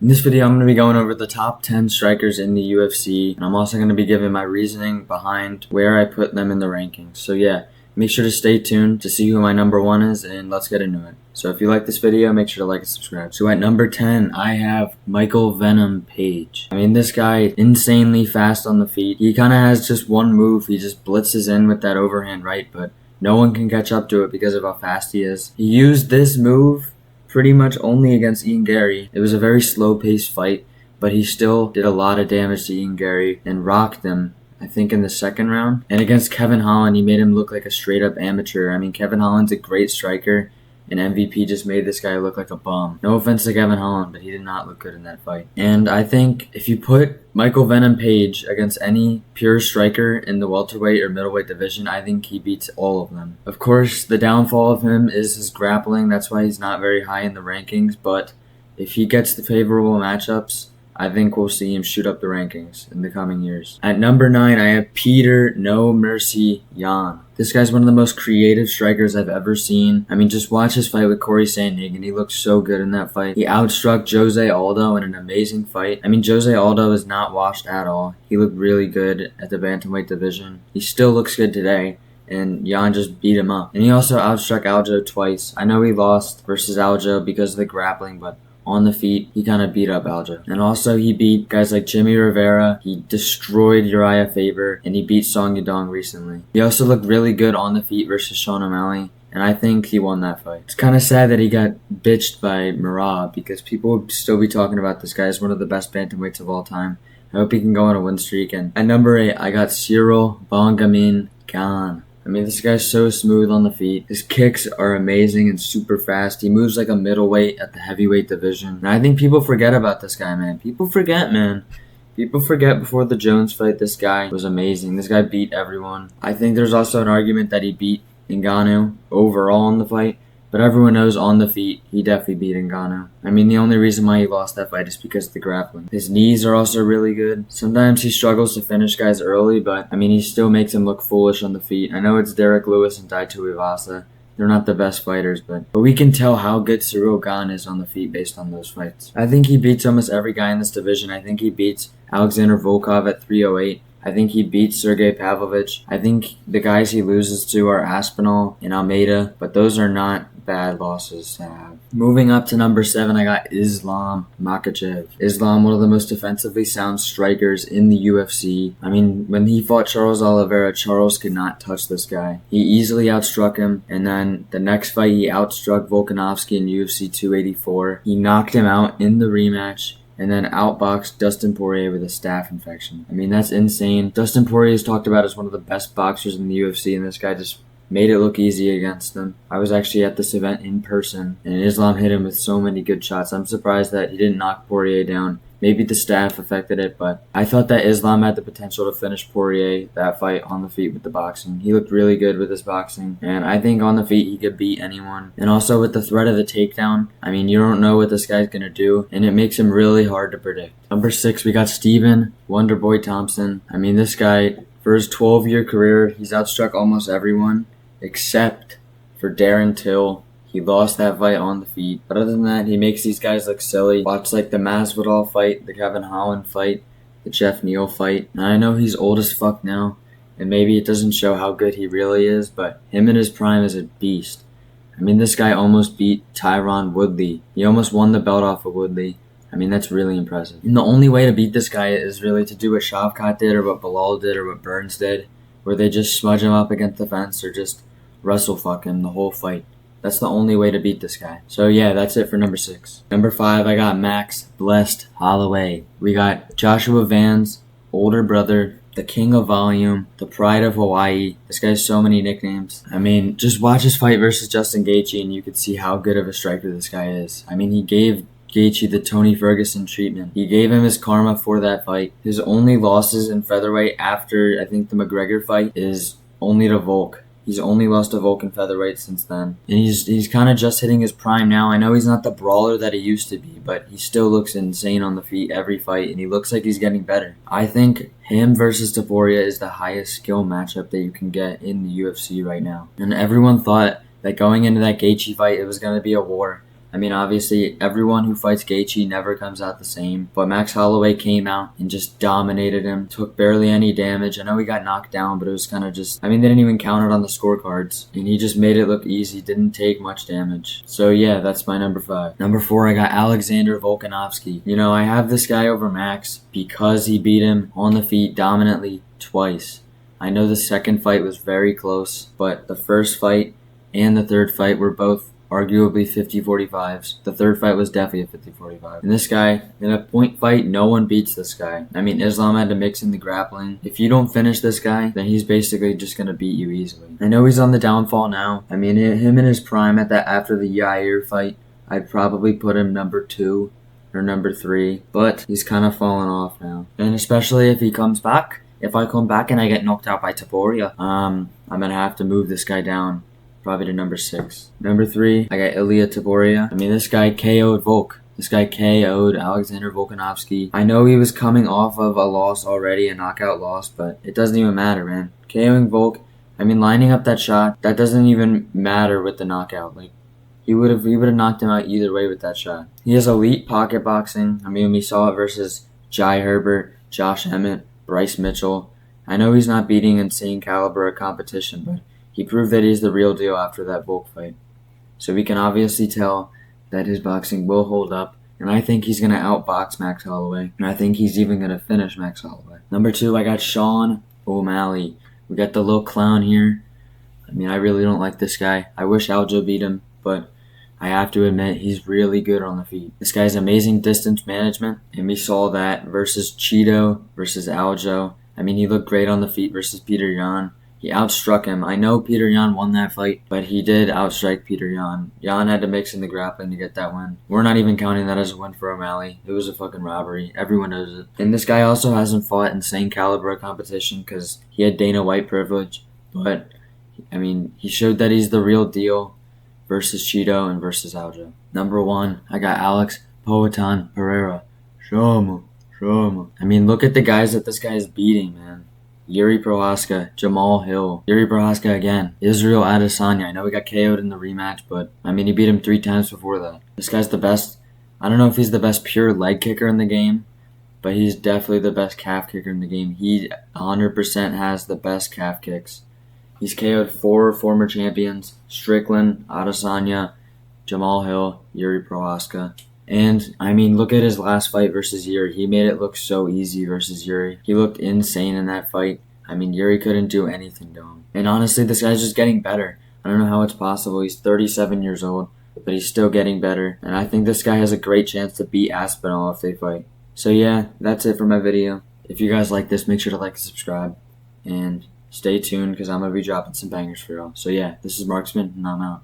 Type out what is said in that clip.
In this video, I'm going to be going over the top 10 strikers in the UFC, and I'm also going to be giving my reasoning behind where I put them in the rankings. So yeah, make sure to stay tuned to see who my number 1 is, and let's get into it. So if you like this video, make sure to like and subscribe. So at number 10, I have Michael Venom Page. I mean, this guy, insanely fast on the feet. He kind of has just one move. He just blitzes in with that overhand right, but no one can catch up to it because of how fast he is. He used this move pretty much only against Ian Gary. It was a very slow-paced fight, but he still did a lot of damage to Ian Gary and rocked him, I think, in the second round. And against Kevin Holland, he made him look like a straight-up amateur. I mean, Kevin Holland's a great striker, and MVP just made this guy look like a bum. No offense to Kevin Holland, but he did not look good in that fight. And I think if you put Michael Venom Page against any pure striker in the welterweight or middleweight division, I think he beats all of them. Of course, the downfall of him is his grappling. That's why he's not very high in the rankings, but if he gets the favorable matchups, I think we'll see him shoot up the rankings in the coming years. At number 9, I have Peter No Mercy Yan. This guy's one of the most creative strikers I've ever seen. I mean, just watch his fight with Corey Sandhagen. He looked so good in that fight. He outstruck Jose Aldo in an amazing fight. I mean, Jose Aldo is not washed at all. He looked really good at the bantamweight division. He still looks good today, and Yan just beat him up. And he also outstruck Aljo twice. I know he lost versus Aljo because of the grappling, but on the feet, he kind of beat up Aljo. And also, he beat guys like Jimmy Rivera. He destroyed Uriah Faber, and he beat Song Yadong recently. He also looked really good on the feet versus Sean O'Malley, and I think he won that fight. It's kind of sad that he got bitched by Merab because people would still be talking about this guy as one of the best bantamweights of all time. I hope he can go on a win streak. And at number 8, I got Cyril Bongamin Khan. I mean, this guy's so smooth on the feet. His kicks are amazing and super fast. He moves like a middleweight at the heavyweight division. And I think people forget about this guy, man. People forget, man. People forget before the Jones fight, this guy was amazing. This guy beat everyone. I think there's also an argument that he beat Ngannou overall in the fight. But everyone knows on the feet, he definitely beat Ngannou. I mean, the only reason why he lost that fight is because of the grappling. His knees are also really good. Sometimes he struggles to finish guys early, but I mean, he still makes him look foolish on the feet. I know it's Derek Lewis and Tai Tuivasa. They're not the best fighters, but we can tell how good Cyril Gane is on the feet based on those fights. I think he beats almost every guy in this division. I think he beats Alexander Volkov at 308. I think he beats Sergey Pavlovich. I think the guys he loses to are Aspinall and Almeida, but those are not bad losses to have. Moving up to number 7, I got Islam Makhachev. Islam, one of the most defensively sound strikers in the UFC. I mean, when he fought Charles Oliveira, Charles could not touch this guy. He easily outstruck him, and then the next fight he outstruck Volkanovski in UFC 284. He knocked him out in the rematch, and then outboxed Dustin Poirier with a staph infection. I mean, that's insane. Dustin Poirier is talked about as one of the best boxers in the UFC, and this guy just made it look easy against him. I was actually at this event in person, and Islam hit him with so many good shots. I'm surprised that he didn't knock Poirier down. Maybe the staph affected it, but I thought that Islam had the potential to finish Poirier that fight on the feet with the boxing. He looked really good with his boxing, and I think on the feet he could beat anyone. And also with the threat of the takedown, I mean, you don't know what this guy's going to do, and it makes him really hard to predict. Number 6, we got Stephen Wonderboy Thompson. I mean, this guy, for his 12-year career, he's outstruck almost everyone except for Darren Till. He lost that fight on the feet. But other than that, he makes these guys look silly. Watch like the Masvidal fight, the Kevin Holland fight, the Jeff Neal fight. Now I know he's old as fuck now, and maybe it doesn't show how good he really is, but him in his prime is a beast. I mean, this guy almost beat Tyron Woodley. He almost won the belt off of Woodley. I mean, that's really impressive. And the only way to beat this guy is really to do what Shavkat did or what Bilal did or what Burns did, where they just smudge him up against the fence or just wrestle fuck him the whole fight. That's the only way to beat this guy. So yeah, that's it for number 6. Number 5, I got Max Blessed Holloway. We got Joshua Van's older brother, the king of volume, the pride of Hawaii. This guy has so many nicknames. I mean, just watch his fight versus Justin Gaethje and you can see how good of a striker this guy is. I mean, he gave Gaethje the Tony Ferguson treatment. He gave him his karma for that fight. His only losses in featherweight after, I think, the McGregor fight is only to Volk. He's only lost to Volk in featherweight since then. And he's kind of just hitting his prime now. I know he's not the brawler that he used to be, but he still looks insane on the feet every fight, and he looks like he's getting better. I think him versus Taporia is the highest skill matchup that you can get in the UFC right now. And everyone thought that going into that Gaethje fight, it was going to be a war. I mean, obviously, everyone who fights Gaethje never comes out the same, but Max Holloway came out and just dominated him, took barely any damage. I know he got knocked down, but it was kind of just, I mean, they didn't even count it on the scorecards, and he just made it look easy, didn't take much damage. So yeah, that's my number 5. Number 4, I got Alexander Volkanovski. You know, I have this guy over Max because he beat him on the feet dominantly twice. I know the second fight was very close, but the first fight and the third fight were both arguably 50-45s. The third fight was definitely a 50-45. And this guy, in a point fight, no one beats this guy. I mean, Islam had to mix in the grappling. If you don't finish this guy, then he's basically just going to beat you easily. I know he's on the downfall now. I mean, him in his prime after the Yair fight, I'd probably put him number 2 or number 3. But he's kind of fallen off now. And especially if he comes back. If I come back and I get knocked out by Topuria, I'm going to have to move this guy down. Probably to number 6. Number 3, I got Ilia Topuria. I mean, this guy KO'd Volk. This guy KO'd Alexander Volkanovski. I know he was coming off of a loss already, a knockout loss, but it doesn't even matter, man. KOing Volk, I mean, lining up that shot, that doesn't even matter with the knockout. Like, he would have knocked him out either way with that shot. He has elite pocket boxing. I mean, we saw it versus Jai Herbert, Josh Emmett, Bryce Mitchell. I know he's not beating insane caliber of competition, but he proved that he's the real deal after that Volk fight. So we can obviously tell that his boxing will hold up, and I think he's going to outbox Max Holloway, and I think he's even going to finish Max Holloway. Number 2, I got Sean O'Malley. We got the little clown here. I mean, I really don't like this guy. I wish Aljo beat him, but I have to admit he's really good on the feet. This guy's amazing distance management, and we saw that versus Cheeto, versus Aljo. I mean, he looked great on the feet versus Peter Yan. He outstruck him. I know Peter Yan won that fight, but he did outstrike Peter Yan. Yan had to mix in the grappling to get that win. We're not even counting that as a win for O'Malley. It was a fucking robbery. Everyone knows it. And this guy also hasn't fought insane caliber of competition because he had Dana White privilege. But, I mean, he showed that he's the real deal versus Cheeto and versus Aljo. Number 1, I got Alex Poatan Pereira. Show him. I mean, look at the guys that this guy is beating, man. Yuri Prohaska, Jamal Hill, Yuri Prohaska again, Israel Adesanya. I know he got KO'd in the rematch, but I mean, he beat him 3 times before that. This guy's the best. I don't know if he's the best pure leg kicker in the game, but he's definitely the best calf kicker in the game. He 100% has the best calf kicks. He's KO'd 4 former champions: Strickland, Adesanya, Jamal Hill, Yuri Prohaska. And, I mean, look at his last fight versus Yuri. He made it look so easy versus Yuri. He looked insane in that fight. I mean, Yuri couldn't do anything to him. And honestly, this guy's just getting better. I don't know how it's possible. He's 37 years old, but he's still getting better. And I think this guy has a great chance to beat Aspinall if they fight. So yeah, that's it for my video. If you guys like this, make sure to like and subscribe. And stay tuned because I'm going to be dropping some bangers for y'all. So yeah, this is Marksman, and I'm out.